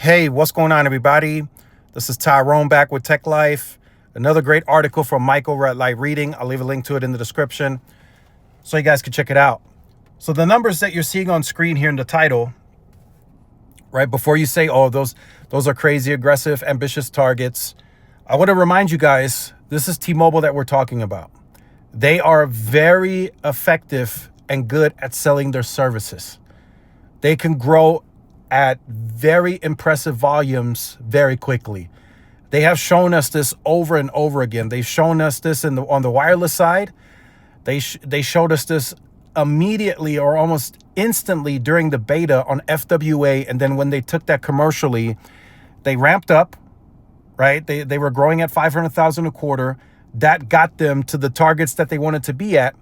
Hey, what's going on, everybody? This is Tyrone back with Tech Life. Another great article from Michael at Light Reading. I'll leave a link to it in the description so you guys can check it out. So the numbers that you're seeing on screen here in the title, right before you say, oh, those are crazy, aggressive, ambitious targets, I want to remind you guys, this is T-Mobile that we're talking about. They are very effective and good at selling their services. They can grow at very impressive volumes very quickly. They have shown us this over and over again. They've shown us this on the wireless side. They showed us this immediately or almost instantly during the beta on FWA, and then when they took that commercially, they ramped up, right? They were growing at 500,000 a quarter. That got them to the targets that they wanted to be at.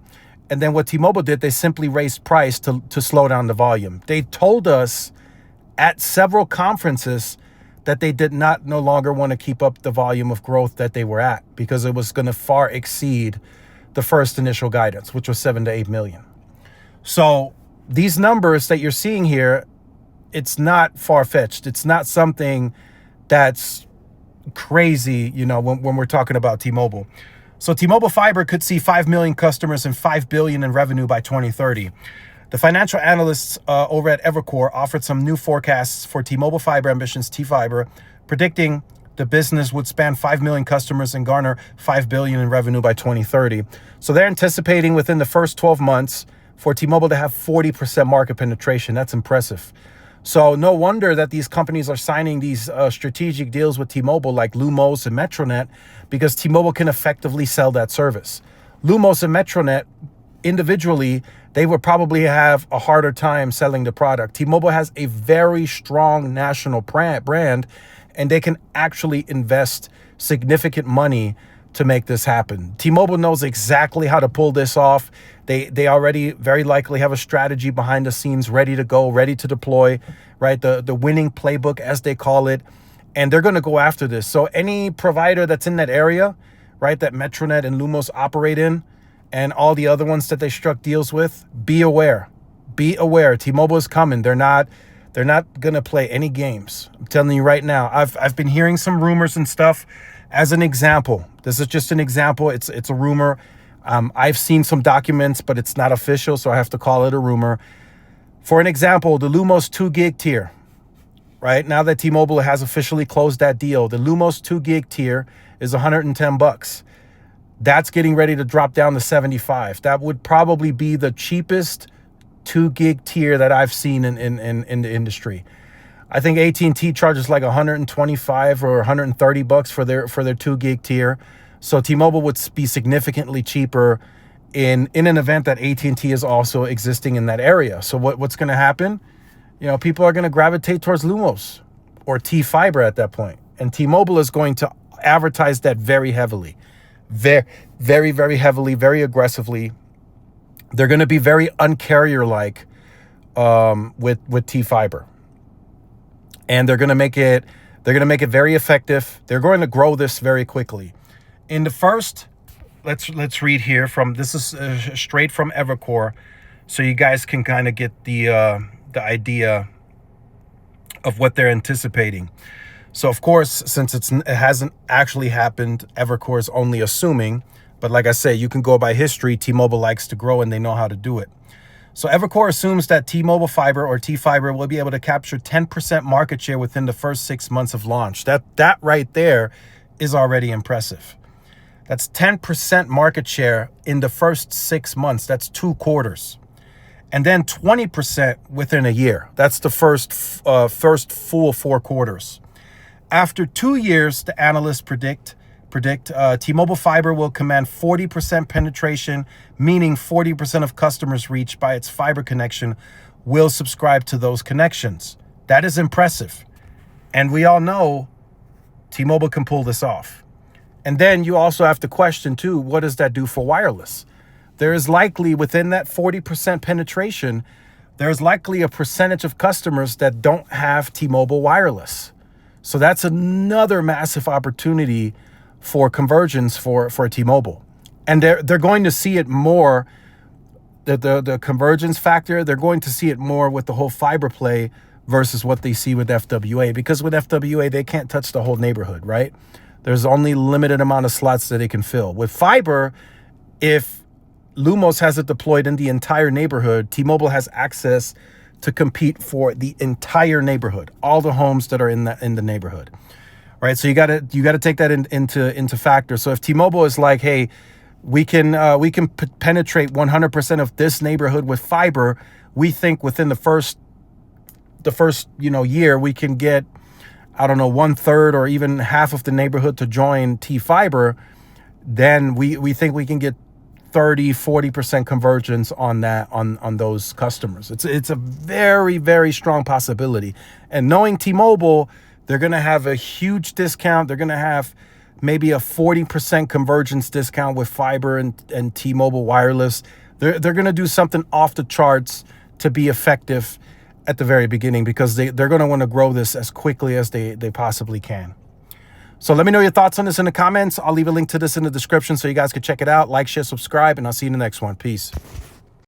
And then what T-Mobile did, they simply raised price to slow down the volume. They told us at several conferences that they did not no longer want to keep up the volume of growth that they were at because it was going to far exceed the first initial guidance, which was 7 to 8 million. So these numbers that you're seeing here, it's not far-fetched. It's not something that's crazy, when we're talking about T-Mobile. So T-Mobile Fiber could see 5 million customers and $5 billion in revenue by 2030. The financial analysts over at Evercore offered some new forecasts for T-Mobile Fiber ambitions, T-Fiber, predicting the business would span 5 million customers and garner $5 billion in revenue by 2030. So they're anticipating within the first 12 months for T-Mobile to have 40% market penetration. That's impressive. So no wonder that these companies are signing these strategic deals with T-Mobile like Lumos and Metronet, because T-Mobile can effectively sell that service. Lumos and Metronet individually, they would probably have a harder time selling the product. T-Mobile has a very strong national brand, and they can actually invest significant money to make this happen. T-Mobile knows exactly how to pull this off. They already very likely have a strategy behind the scenes ready to go, ready to deploy, right? The winning playbook, as they call it, and they're going to go after this. So any provider that's in that area, right, that Metronet and Lumos operate in, and all the other ones that they struck deals with, be aware. Be aware. T-Mobile is coming. They're not going to play any games. I'm telling you right now. I've been hearing some rumors and stuff. As an example, this is just an example. It's a rumor. I've seen some documents, but it's not official, so I have to call it a rumor. For an example, the Lumos 2 gig tier, right? Now that T-Mobile has officially closed that deal, the Lumos 2 gig tier is $110. That's getting ready to drop down to 75. That would probably be the cheapest 2 gig tier that I've seen in the industry. I think AT&T charges like 125 or 130 bucks for their 2 gig tier. So T-Mobile would be significantly cheaper in an event that AT&T is also existing in that area. So what's going to happen? People are going to gravitate towards Lumos or T-Fiber at that point. And T-Mobile is going to advertise that very heavily. Very, very, very heavily, very aggressively. They're going to be very uncarrier-like with T-Fiber, and they're going to make it very effective. They're going to grow this very quickly. In the first, let's read here from, this is straight from Evercore, so you guys can kind of get the idea of what they're anticipating. So, of course, since it hasn't actually happened, Evercore is only assuming. But like I say, you can go by history. T-Mobile likes to grow, and they know how to do it. So Evercore assumes that T-Mobile Fiber or T-Fiber will be able to capture 10% market share within the first 6 months of launch. That right there is already impressive. That's 10% market share in the first 6 months. That's 2 quarters. And then 20% within a year. That's the first full 4 quarters. After 2 years, the analysts predict T-Mobile Fiber will command 40% penetration, meaning 40% of customers reached by its fiber connection will subscribe to those connections. That is impressive. And we all know T-Mobile can pull this off. And then you also have to question, too, what does that do for wireless? There is likely, within that 40% penetration, there's likely a percentage of customers that don't have T-Mobile wireless. So that's another massive opportunity for convergence for T-Mobile. And they're going to see it more the convergence factor, they're going to see it more with the whole fiber play versus what they see with FWA. Because with FWA, they can't touch the whole neighborhood, right? There's only limited amount of slots that they can fill. With fiber, if Lumos has it deployed in the entire neighborhood, T-Mobile has access to compete for the entire neighborhood, all the homes that are in the neighborhood, right? So you gotta take that into factor. So if T-Mobile is like, hey, we can penetrate 100% of this neighborhood with fiber, we think within the first year we can get, I don't know, 1/3 or even half of the neighborhood to join T-Fiber, then we think we can get 30-40% convergence on that, on those customers. It's a very, very strong possibility. And knowing T-Mobile, they're gonna have a huge discount. They're gonna have maybe a 40% convergence discount with fiber and T-Mobile wireless. They're gonna do something off the charts to be effective at the very beginning, because they're gonna want to grow this as quickly as they possibly can. So let me know your thoughts on this in the comments. I'll leave a link to this in the description so you guys can check it out. Like, share, subscribe, and I'll see you in the next one. Peace.